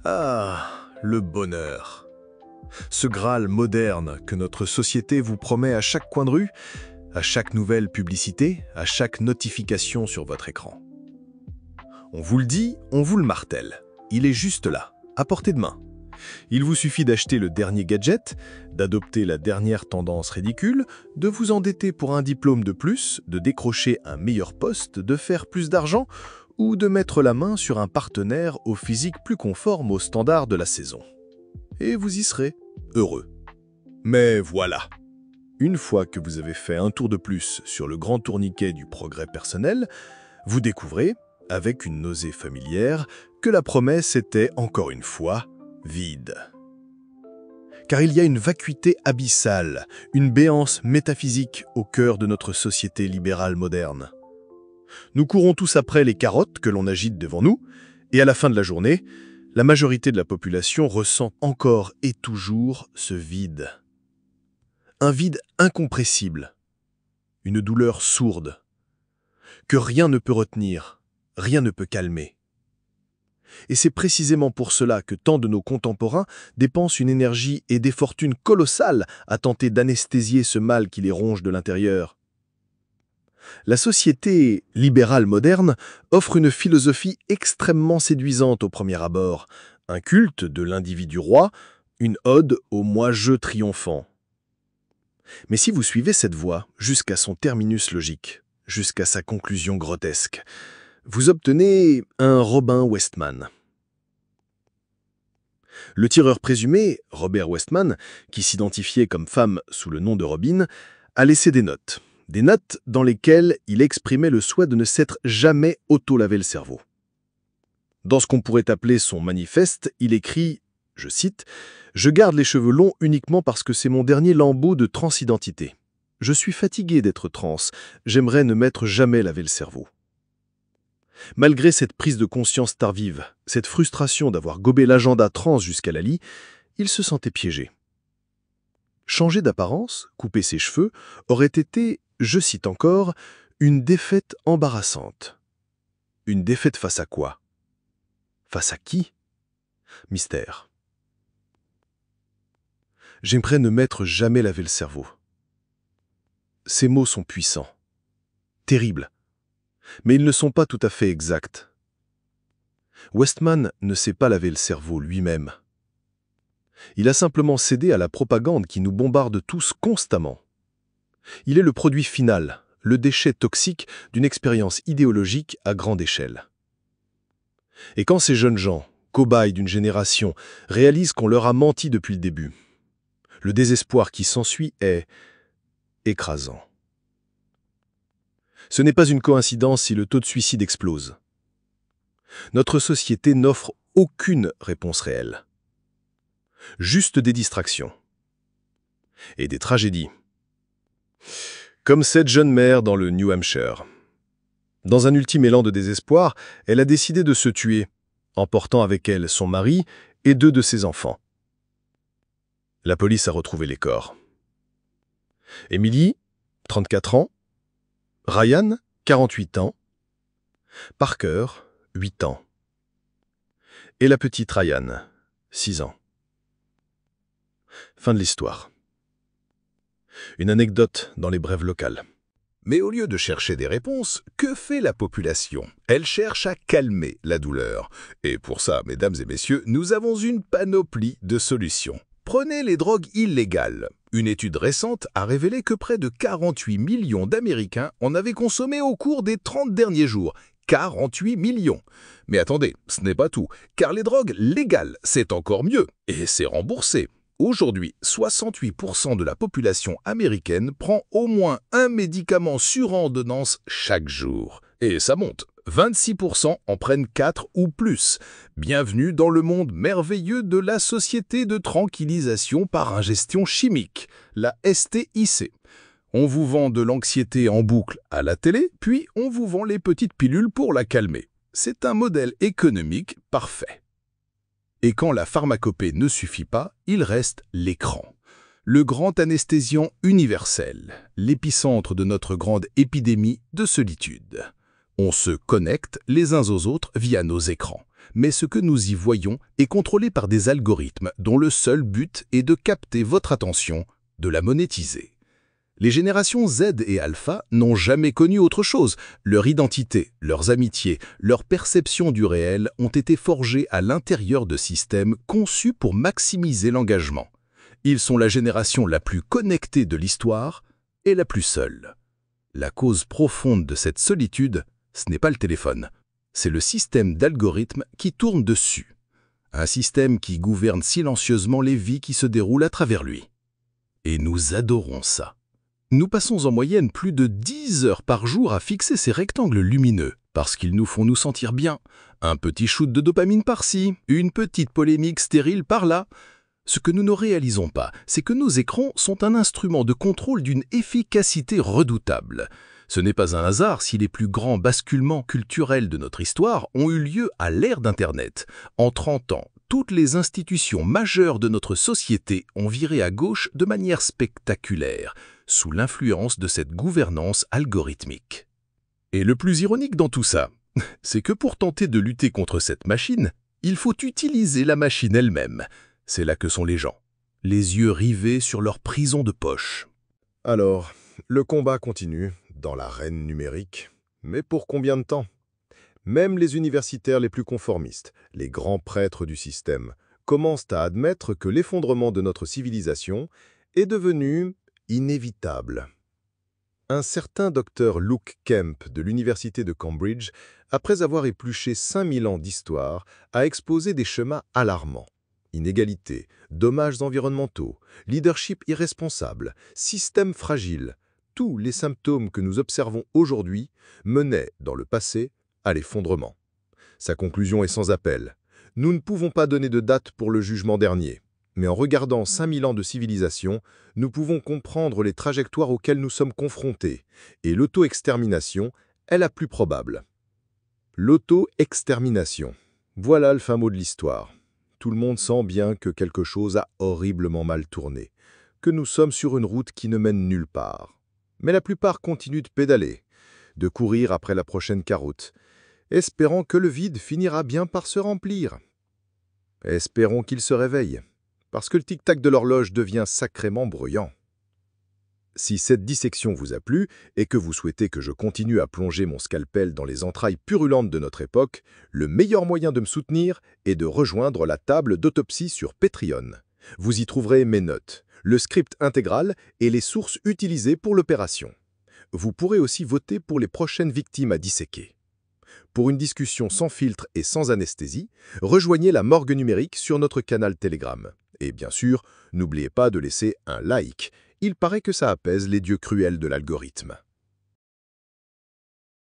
Ah, le bonheur. Ce Graal moderne que notre société vous promet à chaque coin de rue, à chaque nouvelle publicité, à chaque notification sur votre écran. On vous le dit, on vous le martèle. Il est juste là, à portée de main. Il vous suffit d'acheter le dernier gadget, d'adopter la dernière tendance ridicule, de vous endetter pour un diplôme de plus, de décrocher un meilleur poste, de faire plus d'argent ou de mettre la main sur un partenaire au physique plus conforme aux standards de la saison. Et vous y serez heureux. Mais voilà, une fois que vous avez fait un tour de plus sur le grand tourniquet du progrès personnel, vous découvrez, avec une nausée familière, que la promesse était, encore une fois, vide. Car il y a une vacuité abyssale, une béance métaphysique au cœur de notre société libérale moderne. Nous courons tous après les carottes que l'on agite devant nous, et à la fin de la journée, la majorité de la population ressent encore et toujours ce vide. Un vide incompressible, une douleur sourde, que rien ne peut retenir, rien ne peut calmer. Et c'est précisément pour cela que tant de nos contemporains dépensent une énergie et des fortunes colossales à tenter d'anesthésier ce mal qui les ronge de l'intérieur. La société libérale moderne offre une philosophie extrêmement séduisante au premier abord, un culte de l'individu roi, une ode au moi-je triomphant. Mais si vous suivez cette voie jusqu'à son terminus logique, jusqu'à sa conclusion grotesque, vous obtenez un Robin Westman. Le tireur présumé, Robert Westman, qui s'identifiait comme femme sous le nom de Robin, a laissé des notes dans lesquelles il exprimait le souhait de ne s'être jamais auto-lavé le cerveau. Dans ce qu'on pourrait appeler son manifeste, il écrit, je cite, « Je garde les cheveux longs uniquement parce que c'est mon dernier lambeau de transidentité. Je suis fatigué d'être trans, j'aimerais ne m'être jamais lavé le cerveau. » Malgré cette prise de conscience tardive, cette frustration d'avoir gobé l'agenda trans jusqu'à la lie, il se sentait piégé. Changer d'apparence, couper ses cheveux, aurait été, je cite encore, une défaite embarrassante. Une défaite face à quoi? Face à qui? Mystère. J'aimerais ne m'être jamais lavé le cerveau. Ces mots sont puissants, terribles. Mais ils ne sont pas tout à fait exacts. Westman ne s'est pas lavé le cerveau lui-même. Il a simplement cédé à la propagande qui nous bombarde tous constamment. Il est le produit final, le déchet toxique d'une expérience idéologique à grande échelle. Et quand ces jeunes gens, cobayes d'une génération, réalisent qu'on leur a menti depuis le début, le désespoir qui s'ensuit est écrasant. Ce n'est pas une coïncidence si le taux de suicide explose. Notre société n'offre aucune réponse réelle. Juste des distractions. Et des tragédies. Comme cette jeune mère dans le New Hampshire. Dans un ultime élan de désespoir, elle a décidé de se tuer, emportant avec elle son mari et 2 de ses enfants. La police a retrouvé les corps. Emily, 34 ans, Ryan, 48 ans, Parker, 8 ans, et la petite Ryan, 6 ans. Fin de l'histoire. Une anecdote dans les brèves locales. Mais au lieu de chercher des réponses, que fait la population? Elle cherche à calmer la douleur. Et pour ça, mesdames et messieurs, nous avons une panoplie de solutions. Prenez les drogues illégales. Une étude récente a révélé que près de 48 millions d'Américains en avaient consommé au cours des 30 derniers jours. 48 millions. Mais attendez, ce n'est pas tout, car les drogues légales, c'est encore mieux, et c'est remboursé. Aujourd'hui, 68% de la population américaine prend au moins un médicament sur ordonnance chaque jour. Et ça monte. 26% en prennent 4 ou plus. Bienvenue dans le monde merveilleux de la Société de tranquillisation par ingestion chimique, la STIC. On vous vend de l'anxiété en boucle à la télé, puis on vous vend les petites pilules pour la calmer. C'est un modèle économique parfait. Et quand la pharmacopée ne suffit pas, il reste l'écran. Le grand anesthésiant universel, l'épicentre de notre grande épidémie de solitude. On se connecte les uns aux autres via nos écrans. mais ce que nous y voyons est contrôlé par des algorithmes dont le seul but est de capter votre attention, de la monétiser. Les générations Z et Alpha n'ont jamais connu autre chose. Leur identité, leurs amitiés, leur perception du réel ont été forgées à l'intérieur de systèmes conçus pour maximiser l'engagement. Ils sont la génération la plus connectée de l'histoire et la plus seule. La cause profonde de cette solitude, ce n'est pas le téléphone. C'est le système d'algorithmes qui tourne dessus. Un système qui gouverne silencieusement les vies qui se déroulent à travers lui. Et nous adorons ça. Nous passons en moyenne plus de 10 heures par jour à fixer ces rectangles lumineux, parce qu'ils nous font nous sentir bien. Un petit shoot de dopamine par-ci, une petite polémique stérile par-là. Ce que nous ne réalisons pas, c'est que nos écrans sont un instrument de contrôle d'une efficacité redoutable. Ce n'est pas un hasard si les plus grands basculements culturels de notre histoire ont eu lieu à l'ère d'Internet. En 30 ans, toutes les institutions majeures de notre société ont viré à gauche de manière spectaculaire, sous l'influence de cette gouvernance algorithmique. Et le plus ironique dans tout ça, c'est que pour tenter de lutter contre cette machine, il faut utiliser la machine elle-même. C'est là que sont les gens, les yeux rivés sur leur prison de poche. Alors, le combat continue, dans l'arène numérique. Mais pour combien de temps? Même les universitaires les plus conformistes, les grands prêtres du système, commencent à admettre que l'effondrement de notre civilisation est devenu inévitable. Un certain docteur Luke Kemp de l'université de Cambridge, après avoir épluché 5000 ans d'histoire, a exposé des schémas alarmants. Inégalités, dommages environnementaux, leadership irresponsable, système fragile, tous les symptômes que nous observons aujourd'hui menaient, dans le passé, à l'effondrement. Sa conclusion est sans appel. Nous ne pouvons pas donner de date pour le jugement dernier. Mais en regardant 5000 ans de civilisation, nous pouvons comprendre les trajectoires auxquelles nous sommes confrontés, et l'auto-extermination est la plus probable. L'auto-extermination. Voilà le fin mot de l'histoire. Tout le monde sent bien que quelque chose a horriblement mal tourné, que nous sommes sur une route qui ne mène nulle part. Mais la plupart continuent de pédaler, de courir après la prochaine carotte, espérant que le vide finira bien par se remplir. Espérons qu'il se réveille, parce que le tic-tac de l'horloge devient sacrément bruyant. Si cette dissection vous a plu et que vous souhaitez que je continue à plonger mon scalpel dans les entrailles purulentes de notre époque, le meilleur moyen de me soutenir est de rejoindre la table d'autopsie sur Patreon. Vous y trouverez mes notes, le script intégral et les sources utilisées pour l'opération. Vous pourrez aussi voter pour les prochaines victimes à disséquer. Pour une discussion sans filtre et sans anesthésie, rejoignez la Morgue Numérique sur notre canal Telegram. Et bien sûr, n'oubliez pas de laisser un like. Il paraît que ça apaise les dieux cruels de l'algorithme.